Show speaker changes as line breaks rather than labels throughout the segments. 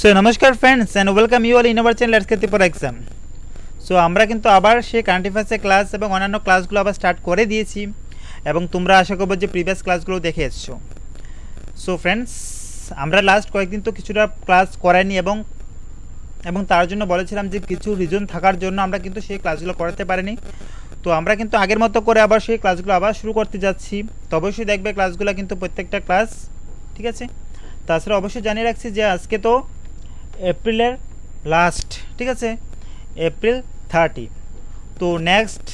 So নমস্কার friends and welcome you all in our channel let's get for exam. So আমরা কিন্তু আবার সেই কারেন্ট অ্যাফেয়ার্সের ক্লাস এবং অন্যান্য ক্লাসগুলো আবার স্টার্ট করে দিয়েছি এবং তোমরা আশা করবো যে প্রিভিয়াস ক্লাসগুলো দেখে এসছো। সো ফ্রেন্ডস, আমরা লাস্ট কয়েকদিন তো কিছুটা ক্লাস করাইনি এবং তার জন্য বলেছিলাম যে কিছু রিজন থাকার জন্য আমরা কিন্তু সেই ক্লাসগুলো করাতে পারিনি। তো আমরা কিন্তু আগের মতো করে আবার সেই ক্লাসগুলো আবার শুরু করতে যাচ্ছি। তো অবশ্যই দেখবে ক্লাসগুলো কিন্তু প্রত্যেকটা ক্লাস ঠিক আছে। তাছাড়া অবশ্যই জানিয়ে রাখছি যে আজকে তো এপ্রিলের লাস্ট, ঠিক আছে, এপ্রিল 30। তো নেক্সট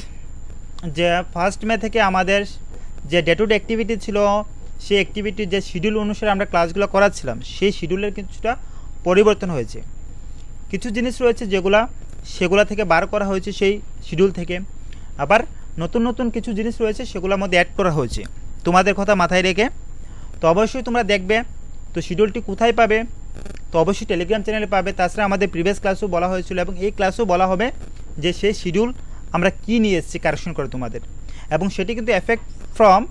যে 1 মে থেকে আমাদের যে ডে টু ডে অ্যাক্টিভিটি ছিল, সেই অ্যাক্টিভিটির যে শিডিউল অনুসারে আমরা ক্লাসগুলো করাচ্ছিলাম, সেই শিডিউলের কিছুটা পরিবর্তন হয়েছে। কিছু জিনিস রয়েছে সেগুলা থেকে বার করা হয়েছে সেই শিডিউল থেকে, আবার নতুন নতুন কিছু জিনিস রয়েছে সেগুলোর মধ্যে অ্যাড করা হয়েছে তোমাদের কথা মাথায় রেখে। তো অবশ্যই তোমরা দেখবে। তো শিডিউলটি কোথায় পাবে? তো অবশ্যই টেলিগ্রাম চ্যানেলে পাবে। তাছাড়া আমাদের প্রিভিয়াস ক্লাসও বলা হয়েছিল এবং এই ক্লাসও বলা হবে যে সেই শিডিউল আমরা কী নিয়ে এসেছি কারেকশন করে তোমাদের, এবং সেটি কিন্তু এফেক্ট ফ্রম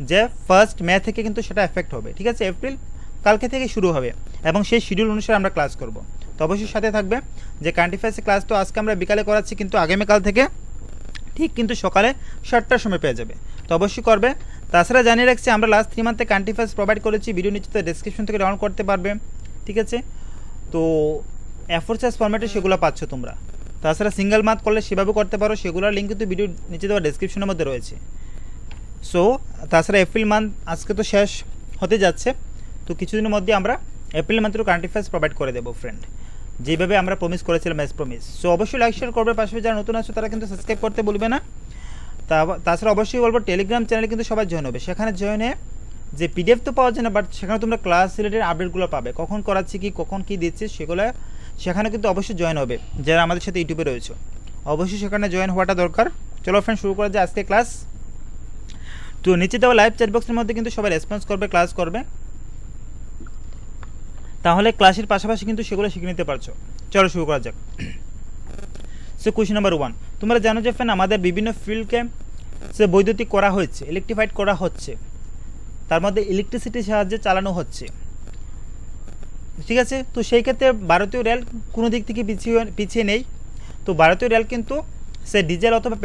যে 1 মে থেকে কিন্তু সেটা এফেক্ট হবে, ঠিক আছে। এপ্রিল কালকে থেকে শুরু হবে এবং সেই শিডিউল অনুসারে আমরা ক্লাস করব। তো অবশ্যই সাথে থাকবে। যে কারেন্ট অ্যাফেয়ার্সের ক্লাস তো আজকে আমরা বিকালে করাচ্ছি, কিন্তু আগামীকাল থেকে ঠিক কিন্তু সকালে 7টার সময় পেয়ে যাবে। তো অবশ্যই করবে। তাছাড়া জানিয়ে রাখছি আমরা লাস্ট 3 মান্থে কারেন্ট অ্যাফেয়ার্স প্রোভাইড করেছি, ভিডিও নিচে ডেসক্রিপশন থেকে ডাউনলোড করতে পারবে, ঠিক আছে। তো A4 সাইজ ফরম্যাটে সেগুলো পাচ্ছ তোমরা। তাছাড়া সিঙ্গেল মান্থ করলে সেভাবে করতে পারো, সেগুলোর লিঙ্ক কিন্তু ভিডিও নিচে দেওয়া ডেসক্রিপশনের মধ্যে রয়েছে। সো তাছাড়া এপ্রিল মান্থ আজকে তো শেষ হতে যাচ্ছে, তো কিছুদিনের মধ্যে আমরা এপ্রিল মান্থের কারেন্ট অ্যাফেয়ার্স প্রোভাইড করে দেবো ফ্রেন্ড, যেভাবে আমরা প্রমিস করেছিলাম এস প্রমিস। সো অবশ্যই লাইক শেয়ার করবে, পাশাপাশি যারা নতুন আছে তারা কিন্তু সাবস্ক্রাইব করতে বলবে না। তাছাড়া অবশ্যই বলবো টেলিগ্রাম চ্যানেলে কিন্তু সবাই জয়েন হবে। সেখানে জয়েন হয়ে যে পিডিএফ তো পাওয়া যায় না, বাট সেখানে তোমরা ক্লাস রিলেটেড আপডেটগুলো পাবে, কখন করাচ্ছি কি, কখন কী দিচ্ছি সেগুলো সেখানে কিন্তু অবশ্যই জয়েন হবে। যারা আমাদের সাথে ইউটিউবে রয়েছে অবশ্যই সেখানে জয়েন হওয়াটা দরকার। চলো ফ্রেন্ড, শুরু করা যায় আজকে ক্লাস। তো নিচে দেওয়া লাইভ চ্যাট বক্সের মধ্যে কিন্তু সবাই রেসপন্স করবে, ক্লাস করবে, তাহলে ক্লাসের পাশাপাশি কিন্তু সেগুলো শিখে নিতে পারছো। চলো শুরু করা যাক। সো কোয়েশ্চেন নাম্বার 1, তোমরা জানো যে ফ্রেন্ড আমাদের বিভিন্ন ফিল্ডকে সে বৈদ্যুতিক করা হয়েছে, ইলেকট্রিফাইড করা হচ্ছে, তার মধ্যে ইলেকট্রিসিটির সাহায্যে চালানো হচ্ছে, ঠিক আছে। তো সেই ক্ষেত্রে ভারতীয় রেল কোনো দিক থেকে পিছিয়ে নেই। তো ভারতীয় রেল কিন্তু সে ডিজেল অথবা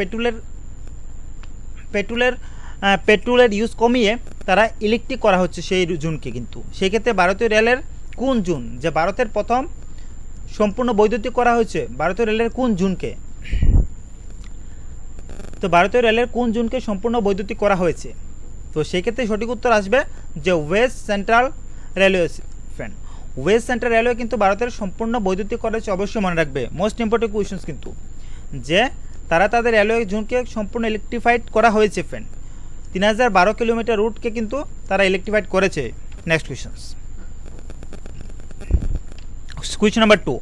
পেট্রোলের ইউজ কমিয়ে তারা ইলেকট্রিক করা হচ্ছে সেই জোনকে। কিন্তু সেই ক্ষেত্রে ভারতীয় রেলের কোন জোন যে ভারতের প্রথম সম্পূর্ণ বৈদ্যুতিক করা হয়েছে, ভারতীয় রেলের কোন জোনকে? তো ভারতীয় রেলের কোন জোনকে সম্পূর্ণ বৈদ্যুতিক করা হয়েছে? তো সেই ক্ষেত্রে সঠিক উত্তর আসবে যে West central railway friend. West central railway কিন্তু ভারতের সম্পূর্ণ বৈদ্যুতিক করা হয়েছে। অবশ্যই মনে রাখবে, মোস্ট ইম্পর্টেন্ট কোয়েশ্চেন্স কিন্তু, যে তারা তাদের রেলওয়ে জোনকে সম্পূর্ণ ইলেকট্রিফাইড করা হয়েছে ফ্রেন্ড। 3012 কিলোমিটার রুটকে কিন্তু তারা ইলেকট্রিফাইড করেছে। নেক্সট কোয়েশ্চেন নাম্বার 2,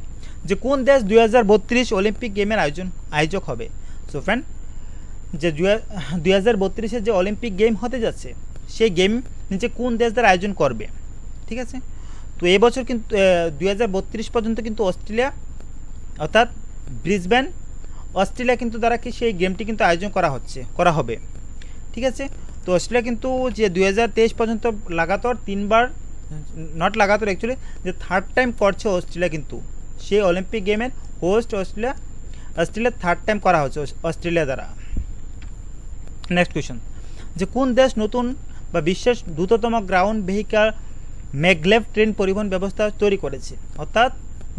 যে কোন দেশ 2032 অলিম্পিক গেমের আয়োজক হবে? সো ফ্রেন্ড, যে 2032-এর যে অলিম্পিক গেম হতে যাচ্ছে, সেই গেম নিচে কোন দেশ দ্বারা আয়োজন করবে, ঠিক আছে। তো এবছর কিন্তু 2032 পর্যন্ত কিন্তু অস্ট্রেলিয়া, অর্থাৎ ব্রিসবেন অস্ট্রেলিয়া কিন্তু দ্বারা কি সেই গেমটি কিন্তু আয়োজন করা হবে, ঠিক আছে। তো অস্ট্রেলিয়া কিন্তু যে 2023 পর্যন্ত লাগাতার 3বার, নট লাগাতার অ্যাকচুয়ালি, যে 3rd টাইম করছে অস্ট্রেলিয়া, কিন্তু সেই অলিম্পিক গেমের হোস্ট অস্ট্রেলিয়া 3rd টাইম করা হচ্ছে অস্ট্রেলিয়া দ্বারা। নেক্সট কোয়েশ্চন, যে কোন দেশ নতুন বা বিশ্বের দ্রুততম গ্রাউন্ড ভেহিক্যাল ম্যাগলেভ ট্রেন পরিবহন ব্যবস্থা তৈরি করেছে? অর্থাৎ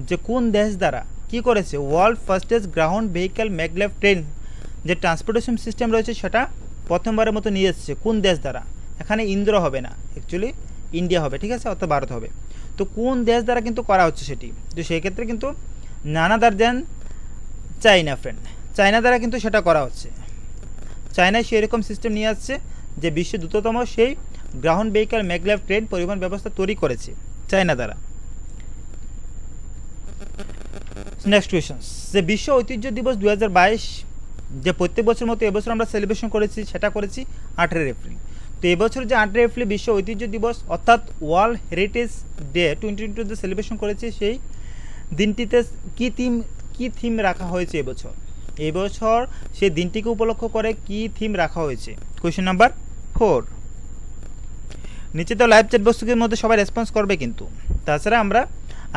যে কোন দেশ দ্বারা কি করেছে, world fastest ground vehicle maglev train যে ট্রান্সপোর্টেশন সিস্টেম রয়েছে সেটা প্রথমবারের মতো নিয়ে এসেছে। কোন দেশ দ্বারা? এখানে ইন্দ্র হবে না, অ্যাকচুয়ালি ইন্ডিয়া হবে, ঠিক আছে, অর্থাৎ ভারত হবে। তো কোন দেশ দ্বারা কিন্তু করা হচ্ছে সেটি? তো সেই ক্ষেত্রে কিন্তু none other than China friend, China দ্বারা কিন্তু সেটা করা হচ্ছে। চায়নায় সেরকম সিস্টেম নিয়ে আসছে যে বিশ্বের দ্রুততম সেই গ্রাউন্ড ভেহিক্যাল ম্যাগলেভ ট্রেন পরিবহন ব্যবস্থা তৈরি করেছে চায়না দ্বারা। নেক্সট কোয়েশ্চন, যে বিশ্ব ঐতিহ্য দিবস 2022 যে প্রত্যেক বছর মতো এবছর আমরা সেলিব্রেশন করেছি, সেটা করেছি 18 এপ্রিল। তো এবছর যে 18 এপ্রিল বিশ্ব ঐতিহ্য দিবস অর্থাৎ ওয়ার্ল্ড হেরিটেজ ডে 2022 যে সেলিব্রেশন করেছি, সেই দিনটিতে কি থিম রাখা হয়েছে এবছর সেই দিনটিকে উপলক্ষ করে কি থিম রাখা হয়েছে? কোয়েশ্চেন নাম্বার 4, নিচে তো লাইভ চ্যাট বক্সের মধ্যে সবাই রেসপন্স করবে কিন্তু। তাছাড়া আমরা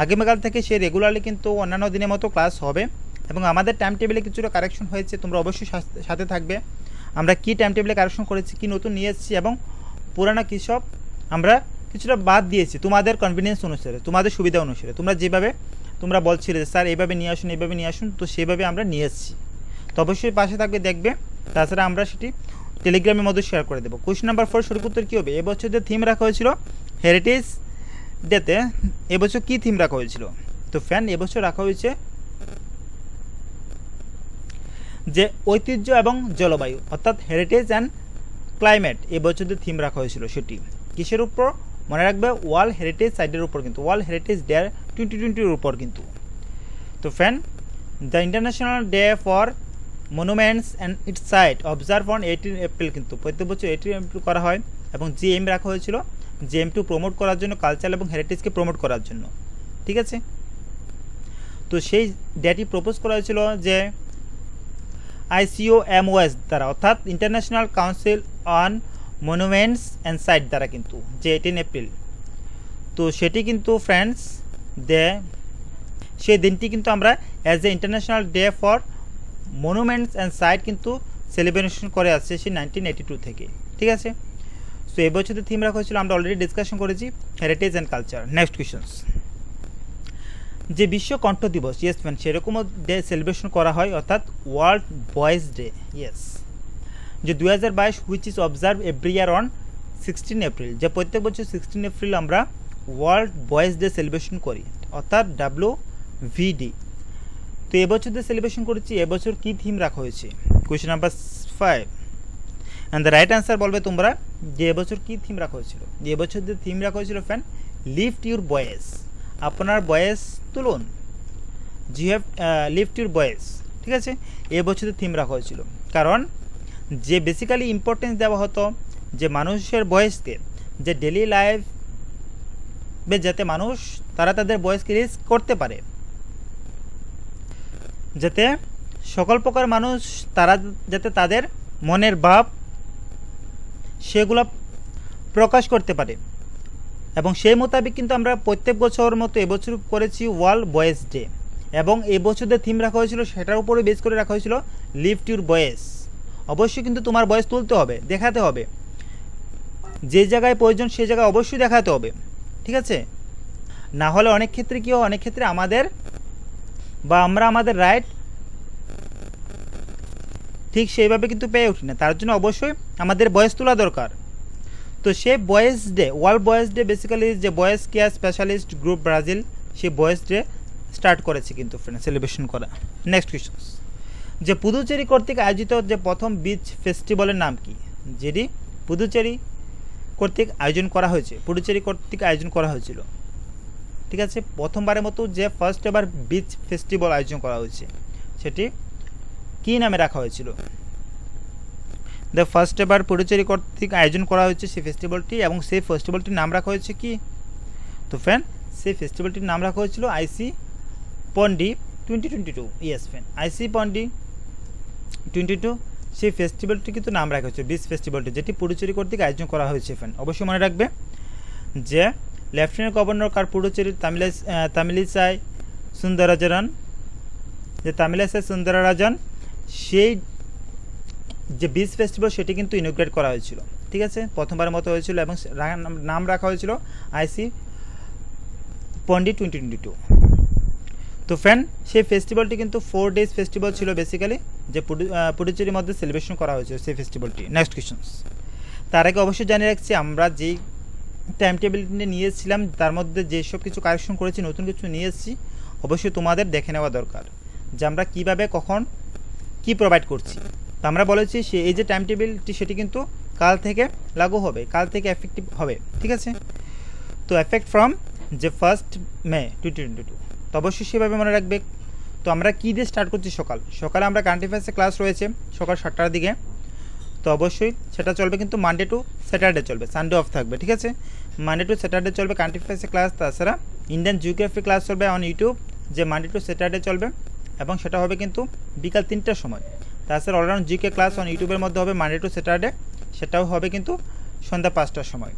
আগামীকাল থেকে সে রেগুলারলি কিন্তু অন্যান্য দিনের মতো ক্লাস হবে এবং আমাদের টাইম টেবিলে কিছুটা কারেকশন হয়েছে, তোমরা অবশ্যই সাথে থাকবে। আমরা কি টাইম টেবিলে কারেকশন করেছি, কি নতুন নিয়ে এসেছি এবং পুরানো কী সব আমরা কিছুটা বাদ দিয়েছি তোমাদের কনভিনিয়েন্স অনুসারে, তোমাদের সুবিধা অনুসারে। তোমরা যেভাবে তোমরা বলছিলে যে স্যার এইভাবে নিয়ে আসুন, এইভাবে নিয়ে আসুন, তো সেইভাবে আমরা নিয়ে এসেছি। তো অবশ্যই পাশে থাকবে, দেখবে। তাছাড়া আমরা সেটি টেলিগ্রামের মধ্যে শেয়ার করে দেবো। কোয়েশ্চেন নাম্বার 4 সঠিক উত্তর কী হবে? এবছর যে থিম রাখা হয়েছিল হেরিটেজ ডেতে, এবছর কী থিম রাখা হয়েছিল? তো ফ্যান এবছর রাখা হয়েছে যে ঐতিহ্য এবং জলবায়ু, অর্থাৎ হেরিটেজ অ্যান্ড ক্লাইমেট এবছর যে থিম রাখা হয়েছিল সেটি কিসের উপর? মনে রাখবে ওয়ার্ল্ড হেরিটেজ সাইটের উপর, কিন্তু ওয়ার্ল্ড হেরিটেজ ডে 2020-এর উপর কিন্তু। তো fan the international day for monuments and its site observe on 18 April, কিন্তু প্রত্যেক বছর 18 এপ্রিল করা হয় এবং যে এম রাখা হয়েছিল যে এম2 প্রমোট করার জন্য, কালচার এবং হেরিটেজকে প্রমোট করার জন্য, ঠিক আছে। তো সেই ডেটি প্রপোজ করা হয়েছিল যে ICOMOS দ্বারা, অর্থাৎ international council on monuments and site দ্বারা কিন্তু, যে 18 এপ্রিল। তো সেটি কিন্তু ফ্রেন্ডস সেই দিনটি কিন্তু আমরা as a international day for monuments and site কিন্তু সেলিব্রেশন করে আসছে সেই 1982 থেকে, ঠিক আছে। সো এবছর যে থিম রাখা হয়েছিল আমরা অলরেডি ডিসকাশন করেছি, heritage and culture. Next questions, যে বিশ্ব কণ্ঠ দিবস, ইয়েস ম্যান, সেরকমও ডে সেলিব্রেশন করা হয়, অর্থাৎ ওয়ার্ল্ড ভয়েস ডে, ইয়েস। যে 2022 which is observe every year on 16 April, যে প্রত্যেক বছর 16 এপ্রিল আমরা ওয়ার্ল্ড ভয়েস ডে সেলিব্রেশন করি, অর্থাৎ WVD। তো এবছর যে সেলিব্রেশন করেছি, এবছর কী থিম রাখা হয়েছে? Question number 5 and the right answer বলবে তোমরা যে এবছর কী থিম রাখা হয়েছিল। যে এবছর যে থিম রাখা হয়েছিল ফ্যান, লিফট ইউর ভয়েস, আপনার বয়েস তুলুন, জি হ্যাভ লিফট ইউর ভয়েস, ঠিক আছে। এবছরের থিম রাখা হয়েছিল কারণ যে বেসিক্যালি ইম্পর্টেন্স দেওয়া হতো যে মানুষের ভয়েসকে, যে ডেলি লাইফে যাতে মানুষ তারা তাদের ভয়েসকে রিলিজ করতে পারে, যাতে সকল প্রকার মানুষ তারা যাতে তাদের মনের ভাব সেগুলো প্রকাশ করতে পারে, এবং সেই মোতাবেক কিন্তু আমরা প্রত্যেক বছর মতো এবছর করেছি ওয়ার্ল্ড ভয়েস ডে। এবং এবছর যে থিম রাখা হয়েছিল সেটার উপরে বেস করে রাখা হয়েছিল লিফট ইউর ভয়েস। অবশ্যই কিন্তু তোমার ভয়েস তুলতে হবে, দেখাতে হবে, যে জায়গায় প্রয়োজন সেই জায়গায় অবশ্যই দেখাতে হবে, ঠিক আছে। না হলে অনেক ক্ষেত্রে কী হয়, অনেক ক্ষেত্রে আমাদের বা আমরা আমাদের রাইট ঠিক সেইভাবে কিন্তু পেয়ে উঠি না, তার জন্য অবশ্যই আমাদের ভয়েস তোলা দরকার। তো সেই voice day, world voice day basically যে voice care specialist group Brazil সেই ভয়েস ডে স্টার্ট করেছে কিন্তু ফ্রেন্ড সেলিব্রেশন করা। নেক্সট কোয়েশ্চন, যে পুদুচেরি কর্তৃক আয়োজিত যে প্রথম বিচ ফেস্টিভ্যালের নাম কি? যেটি পুদুচেরি কর্তৃক আয়োজন করা হয়েছে, পুদুচেরি কর্তৃক আয়োজন করা হয়েছিল, ঠিক আছে। প্রথমবারের মতো যে ফার্স্ট এবার বিচ ফেস্টিভ্যাল আয়োজন করা হয়েছে সেটি কী নামে রাখা হয়েছিল? দ্য ফার্স্ট এবার পুদুচেরি কর্তৃক আয়োজন করা হয়েছে সেই ফেস্টিভ্যালটি, এবং সেই ফেস্টিভ্যালটির নাম রাখা হয়েছে কি? তো ফ্যান সেই ফেস্টিভ্যালটির নাম রাখা হয়েছিল আইসি পন্ডি 2022, ইয়েস ফ্যান, আইসি পন্ডি 22 সেই ফেস্টিভ্যালটি কিন্তু নাম রাখা হয়েছে বিচ ফেস্টিভ্যালটি, যেটি পুদুচেরি কর্তৃক আয়োজন করা হয়েছে ফ্যান। অবশ্যই মনে রাখবে যে লেফটেন্যান্ট গভর্নর কার পুডুচেরির তামিলিসাই সুন্দরারাজন, যে তামিলিসাই সুন্দরারাজন সেই যে বিচ ফেস্টিভ্যাল সেটি কিন্তু ইনোগ্রেট করা হয়েছিল, ঠিক আছে, প্রথমবারের মতো হয়েছিল, এবং নাম রাখা হয়েছিল আইসি পন্ডি 2022। তো ফ্রেন্ড সেই ফেস্টিভ্যালটি কিন্তু 4 days ফেস্টিভ্যাল ছিল বেসিক্যালি, যে পুডুচেরির মধ্যে সেলিব্রেশন করা হয়েছে সেই ফেস্টিভ্যালটি। নেক্সট কোয়েশ্চন, তার আগে অবশ্যই জানিয়ে রাখছি আমরা যেই টাইম টেবিলটি নিয়ে এসেছিলাম তার মধ্যে যেসব কিছু কারেকশন করেছি, নতুন কিছু নিয়ে এসেছি, অবশ্যই তোমাদের দেখে নেওয়া দরকার যে আমরা কীভাবে কখন কি প্রোভাইড করছি। তো আমরা বলেছি এই যে টাইম টেবিলটি সেটি কিন্তু কাল থেকে লাগু হবে, কাল থেকে এফেক্টিভ হবে, ঠিক আছে। তো এফেক্ট ফ্রম যে 1st May 2022, তো অবশ্যই সেভাবে মনে রাখবে। তো আমরা কী দিয়ে স্টার্ট করছি? সকালে আমরা কারেন্ট অ্যাফেয়ার্সে ক্লাস রয়েছে সকাল 7টার দিকে, তো অবশ্যই সেটা চলবে, কিন্তু মানডে টু স্যাটারডে চলবে, সানডে অফ থাকবে, ঠিক আছে। মানডে টু স্যাটারডে চলবে কারেন্ট অ্যাফেয়ার্সে ক্লাস, তাছাড়া ইন্ডিয়ান জিওগ্রাফি ক্লাস চলবে অন ইউটিউব, যে মানডে টু স্যাটারডে চলবে, এবং সেটা হবে কিন্তু বিকাল 3টার সময়। তাছাড়া অলরাউন্ড জিকে ক্লাস অন ইউটিউবের মধ্যে হবে মানডে টু স্যাটারডে, সেটাও হবে কিন্তু সন্ধ্যা 5টার সময়।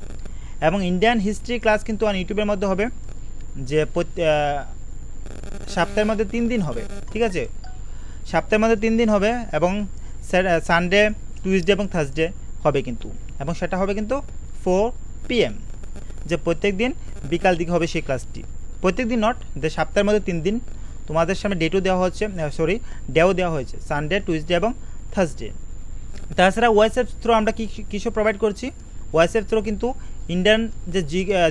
এবং ইন্ডিয়ান হিস্ট্রি ক্লাস কিন্তু অন ইউটিউবের মধ্যে হবে যে সপ্তাহের মধ্যে 3 দিন হবে, ঠিক আছে, সপ্তাহের মধ্যে 3 দিন হবে এবং সানডে, টুইসডে এবং থার্সডে হবে কিন্তু, এবং সেটা হবে কিন্তু 4 PM, যে প্রত্যেক দিন বিকাল দিকে হবে সেই ক্লাসটি। প্রত্যেক দিন নট, যে সপ্তাহের মধ্যে 3 দিন তোমাদের সামনে ডেটও দেওয়া হচ্ছে, ডেও দেওয়া হয়েছে, সানডে, টুইসডে এবং থার্সডে। তাছাড়া ওয়াইসএফ থ্রু আমরা কিছু প্রোভাইড করছি। ওয়াইসএফ থ্রু কিন্তু ইন্ডিয়ান যে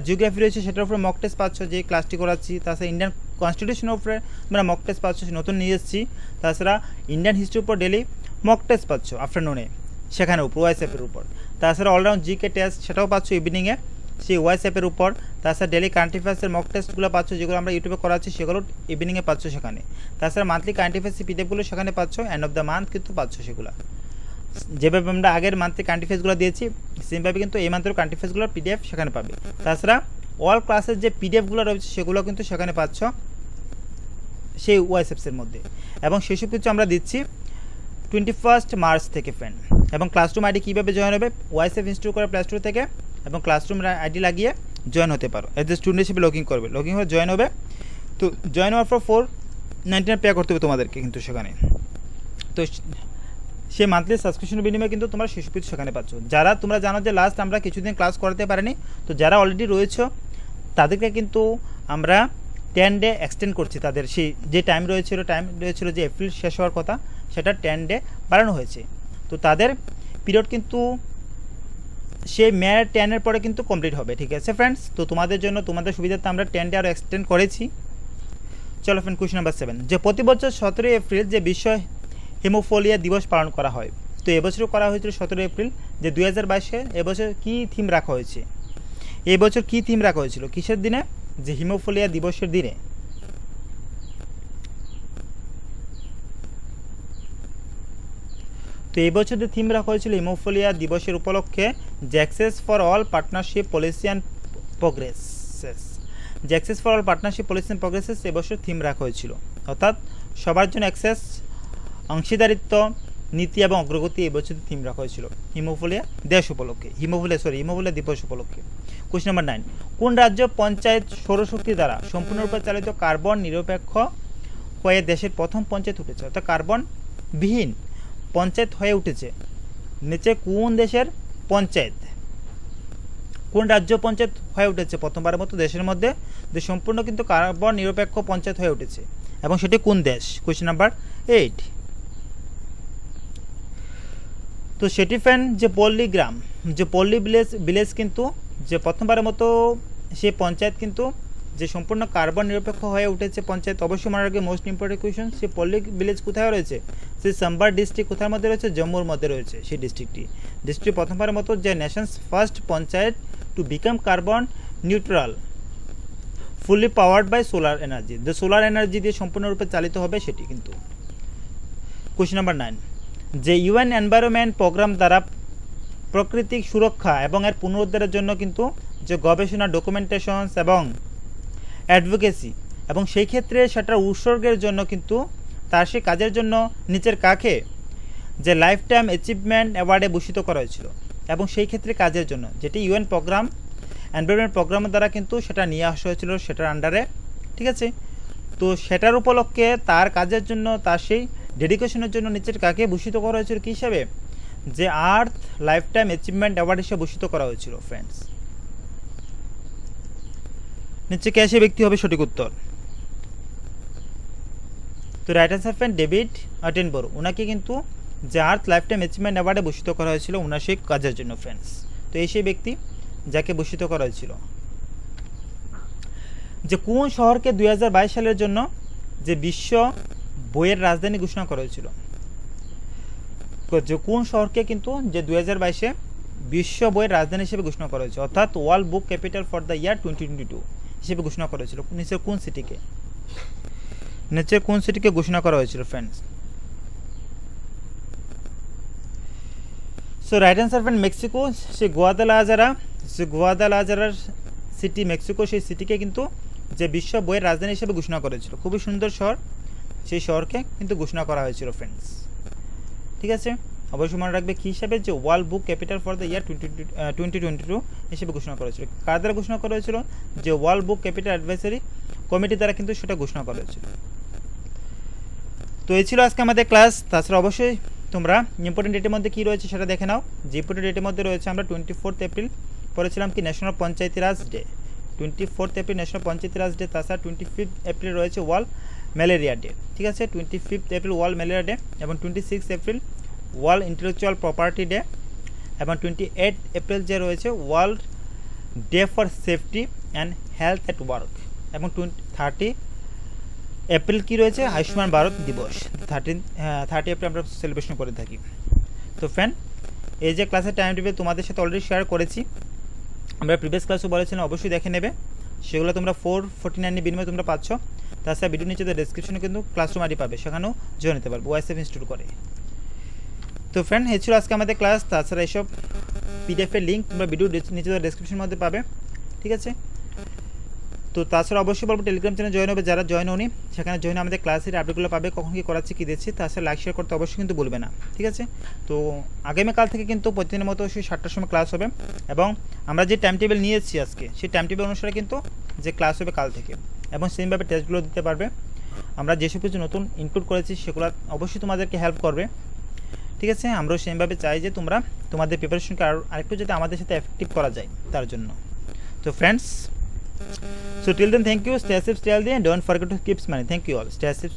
জিওগ্রাফি রয়েছে সেটার উপরে মক টেস্ট পাচ্ছ, যে ক্লাসটি করাচ্ছি। তাছাড়া ইন্ডিয়ান কনস্টিটিউশনের উপরে আমরা মক টেস্ট পাচ্ছ, নতুন নিয়ে এসেছি। তাছাড়া ইন্ডিয়ান হিস্ট্রির উপর ডেলি মক টেস্ট পাচ্ছ আফটারনুনে, সেখানে উপর ওয়াইসএফের উপর। তাছাড়া অলরাউন্ড জিকে টেস্ট সেটাও পাচ্ছ ইভিনিংয়ে সেই ওয়াইসএফের উপর। তাছাড়া ডেলি কারেন্ট অ্যাফেয়ার্সের মক টেস্টগুলো পাচ্ছ, যেগুলো আমরা ইউটিউবে করাচ্ছি সেগুলো ইভিনিংয়ে পাচ্ছ সেখানে। তাছাড়া মান্থলি কারেন্ট অ্যাফেয়ার্সের পিডিএফগুলো সেখানে পাচ্ছ, এন্ড অফ দ্য মান্থ কিন্তু পাচ্ছ সেগুলো। যেভাবে আমরা আগের মান্থলি কারেন্ট অ্যাফেয়ার্সগুলো দিয়েছি সেমভাবে কিন্তু এই মান্থের কারেন্ট অ্যাফেয়ার্সগুলোর পিডিএফ সেখানে পাবে। তাছাড়া অল ক্লাসের যে পিডিএফগুলো রয়েছে সেগুলো কিন্তু সেখানে পাচ্ছ সেই ওয়াইসএফসের মধ্যে। এবং সেসব কিছু আমরা দিচ্ছি 21 মার্চ থেকে ফ্রেন্ড। এবং ক্লাসরুম আইডি কীভাবে জয়েন হবে, ওয়াইসএফ ইনস্টল করে প্লে স্টোর থেকে, এবং ক্লাসরুম আইডি লাগিয়ে জয়েন হতে পারো। এজ এ স্টুডেন্ট হিসেবে লগইন করবে, লগইন হয়ে জয়েন হবে। তো জয়েন হওয়ার পর 499 পে করতে হবে তোমাদেরকে কিন্তু সেখানে। তো সেই মান্থলি সাবস্ক্রিপশনের বিনিময়ে কিন্তু তোমরা সেসব কিছু সেখানে পাচ্ছ। যারা তোমরা জানো যে লাস্ট আমরা কিছুদিন ক্লাস করাতে পারিনি, তো যারা অলরেডি রয়েছে তাদেরকে কিন্তু আমরা 10 ডে এক্সটেন্ড করছি। তাদের সেই যে টাইম রয়েছিল যে এপ্রিল শেষ হওয়ার কথা, সেটা 10 ডে বাড়ানো হয়েছে। তো তাদের পিরিয়ড কিন্তু সেই মে 10-এর পরে কিন্তু কমপ্লিট হবে, ঠিক আছে ফ্রেন্ডস। তো তোমাদের জন্য, তোমাদের সুবিধার্থে আমরা 10 ডে আরও এক্সটেন্ড করেছি। চলো ফ্রেন্ড, কোয়েশ্চন নাম্বার 7, যে প্রতি বছর 17 এপ্রিল যে বিশ্ব হিমোফিলিয়া দিবস পালন করা হয়, তো এবছরও করা হয়েছিল 17 এপ্রিল। যে 2022-এ এবছর কী থিম রাখা হয়েছে, এবছর কী থিম রাখা হয়েছিল, কিসের দিনে, যে হিমোফিলিয়া দিবসের দিনে। তো এই বছর যে থিম রাখা হয়েছিল হিমোফিলিয়া দিবসের উপলক্ষে, যে access for all partnership policy and progresses, যে access for all partnership policy and progresses এবছর থিম রাখা হয়েছিল, অর্থাৎ সবার জন্য অ্যাক্সেস, অংশীদারিত্ব, নীতি এবং অগ্রগতি এবছর থিম রাখা হয়েছিল হিমোফিলিয়া দেশ উপলক্ষে, হিমোফিলিয়া দিবস উপলক্ষে। কোয়েশ্চন নাম্বার 9, কোন রাজ্য পঞ্চায়েত সৌরশক্তি দ্বারা সম্পূর্ণরূপে চালিত কার্বন নিরপেক্ষ হয়ে দেশের প্রথম পঞ্চায়েত উঠেছে, অর্থাৎ কার্বন বিহীন পঞ্চায়েত হয়ে উঠেছে? নিচে কোন দেশের পঞ্চায়েত, কোন রাজ্য পঞ্চায়েত হয়ে উঠেছে প্রথমবারের মতো দেশের মধ্যে, যে সম্পূর্ণ কিন্তু কার্বন নিরপেক্ষ পঞ্চায়েত হয়ে উঠেছে, এবং সেটি কোন দেশ? Question number 8। তো সেটি ফ্রেন্ড যে পল্লী গ্রাম, যে পল্লী ভিলেজ কিন্তু যে প্রথমবারের মতো সেই পঞ্চায়েত কিন্তু যে সম্পূর্ণ কার্বন নিরপেক্ষ হয়ে উঠেছে পঞ্চায়েত। অবশ্যই মনে রাখবে মোস্ট ইম্পর্টেন্ট কোয়েশ্চন, সেই পল্লী ভিলেজ কোথায় রয়েছে? সেই সাম্বার ডিস্ট্রিক্ট কোথার মধ্যে রয়েছে? জম্মুর মধ্যে রয়েছে সেই ডিস্ট্রিক্ট প্রথমবারের মতো যে nations first panchayat to become carbon neutral fully powered by solar energy, যে সোলার এনার্জি দিয়ে সম্পূর্ণরূপে চালিত হবে সেটি কিন্তু। কোয়েশ্চন নাম্বার 9, যে ইউএন এনভায়রনমেন্ট প্রোগ্রাম দ্বারা প্রাকৃতিক সুরক্ষা এবং এর পুনরুদ্ধারের জন্য কিন্তু যে গবেষণা, ডকুমেন্টেশনস এবং অ্যাডভোকেসি, এবং সেই ক্ষেত্রে সেটার উৎসর্গের জন্য কিন্তু তার সেই কাজের জন্য নিচের কাকে যে লাইফ টাইম অ্যাচিভমেন্ট অ্যাওয়ার্ডে ভূষিত করা হয়েছিল, এবং সেই ক্ষেত্রে কাজের জন্য যেটি ইউএন প্রোগ্রাম, এনভায়রনমেন্ট প্রোগ্রামের দ্বারা কিন্তু সেটা নিয়ে আসা হয়েছিল সেটার আন্ডারে, ঠিক আছে। তো সেটার উপলক্ষে তার কাজের জন্য, তার সেই ডেডিকেশনের জন্য নিচের কাকে ভূষিত করা হয়েছিল কী হিসাবে? যে আর্থ লাইফ টাইম অ্যাচিভমেন্ট অ্যাওয়ার্ড হিসেবে ভূষিত করা হয়েছিল ফ্রেন্ডস। নিচে কে সে ব্যক্তি হবে সঠিক উত্তর? তো রাইট অ্যান্সার ফ্রেন্ড ডেভিড অ্যাটেনবরো, ওনাকে কিন্তু যে আর্থ লাইফ টাইম অ্যাচিভমেন্ট অ্যাওয়ার্ডে ভূষিত করা হয়েছিল ওনার সেই কাজের জন্য ফ্রেন্ডস। তো এই সেই ব্যক্তি যাকে ভূষিত করা হয়েছিল। যে কোন শহরকে 2022 সালের জন্য যে বিশ্ব বইয়ের রাজধানী ঘোষণা করা হয়েছিল? যে কোন শহরকে কিন্তু যে 2022-এ বিশ্ব বইয়ের রাজধানী হিসেবে ঘোষণা করা হয়েছে, অর্থাৎ world book capital for the year 2022 হিসেবে ঘোষণা করা হয়েছিল? নিচের কোন সিটিকে ঘোষণা করা হয়েছিল friends? So right answer friend Mexico, সে গোয়াদালাজারার সিটি মেক্সিকো, সেই সিটিকে কিন্তু যে বিশ্ব বইয়ের রাজধানী হিসেবে ঘোষণা করেছিল। খুবই সুন্দর শহর, সেই শহরকে কিন্তু ঘোষণা করা হয়েছিল ফ্রেন্ডস, ঠিক আছে। অবশ্যই মনে রাখবে কী হিসাবে, যে world book capital for the year 2022 হিসেবে ঘোষণা করা হয়েছিল। কার দ্বারা ঘোষণা করা হয়েছিল? যে ওয়ার্ল্ড বুক ক্যাপিটাল অ্যাডভাইসারি কমিটি দ্বারা কিন্তু সেটা ঘোষণা করা হয়েছিল। তো এই ছিল আজকে আমাদের ক্লাস। তাছাড়া অবশ্যই তোমরা ইম্পর্টেন্ট ডেটের মধ্যে কী রয়েছে সেটা দেখে নাও। যে ইম্পর্টেন্ট ডেটের মধ্যে রয়েছে, আমরা 24 এপ্রিল পড়েছিলাম কি ন্যাশনাল পঞ্চায়েতি রাজ ডে, 24 এপ্রিল ন্যাশনাল পঞ্চায়েতি রাজ ডে। তাছাড়া 25 এপ্রিল রয়েছে ওয়ার্ল্ড ম্যালেরিয়া ডে, ঠিক আছে, 25 এপ্রিল ওয়ার্ল্ড ম্যালেরিয়া ডে, এবং 26 April world intellectual property day, এবং 28 এপ্রিল যে রয়েছে world day for safety and health at work, এবং 30 এপ্রিল কী রয়েছে? আয়ুষ্মান ভারত দিবস। 30 এপ্রিল আমরা সেলিব্রেশন করে থাকি। তো ফ্রেন্ড, এই যে ক্লাসের টাইম টেবিল তোমাদের সাথে অলরেডি শেয়ার করেছি, আমরা প্রিভিয়াস ক্লাসও বলেছিলাম, অবশ্যই দেখে নেবে। সেগুলো তোমরা 449 বিনিময়ে তোমরা পাচ্ছ। তাছাড়া ভিডিও নিচে ডেসক্রিপশনে কিন্তু ক্লাসরুম আইডি পাবে, সেখানেও জয়েন নিতে পারবো ওয়াইএসএফ ইনস্টিটিউট করে। তো ফ্রেন্ড, এই ছিল আজকে আমাদের ক্লাস। তাছাড়া এইসব পিডিএফের লিঙ্ক তোমরা ভিডিও নিচে ডেসক্রিপশনের মধ্যে পাবে, ঠিক আছে। তো তাছাড়া অবশ্যই বলবো টেলিগ্রাম চ্যানেল জয়েন হবে, যারা জয়েন হনি সেখানে জয়েন আমাদের ক্লাসের আপডেটগুলো পাবে, কখন কী করাচ্ছি কী দিচ্ছি। তাছাড়া লাইক শেয়ার করতে অবশ্যই কিন্তু বলবে না, ঠিক আছে। তো আগামীকাল থেকে কিন্তু প্রতিদিনের মতো সেই 7টার সময় ক্লাস হবে, এবং আমরা যে টাইম টেবিল নিয়েছি আজকে, সেই টাইম টেবিল অনুসারে কিন্তু যে ক্লাস হবে কাল থেকে, এবং সেমভাবে টেস্টগুলো দিতে পারবে। আমরা যেসব কিছু নতুন ইনক্লুড করেছি সেগুলো অবশ্যই তোমাদেরকে হেল্প করবে, ঠিক আছে। আমরাও সেমভাবে চাই যে তোমরা তোমাদের প্রিপারেশনকে আরেকটু যাতে আমাদের সাথে এফেক্টিভ করা যায় তার জন্য। তো friends, so till then, thank you, stay safe, stay healthy, and don't forget to keep smiling. Thank you all, stay safe.